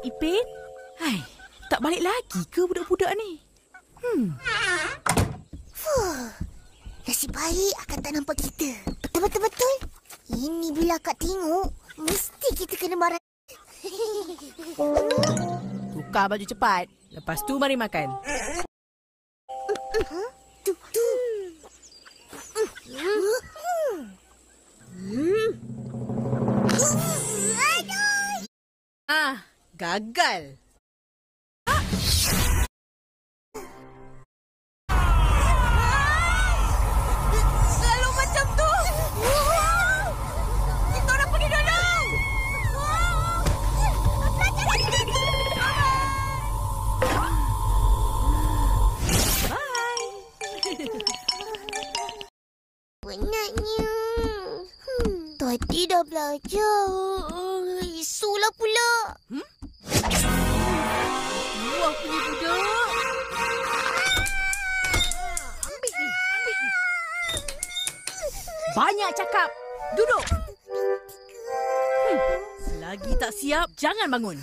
Ipin? Hai, tak balik lagi ke budak-budak ni? Nasib baik akak tak nampak kita. Betul. Ini bila akak tengok, mesti kita kena marah. Tukar baju cepat. Lepas tu mari makan. Tu. Gagal. Selalu macam tu. Kita orang pergi dulu. Bye. Penatnya. Tadi dah belajar. Isulah pula. Wah, punya budak. Ambil ni. Banyak cakap. Duduk. Selagi tak siap, jangan bangun.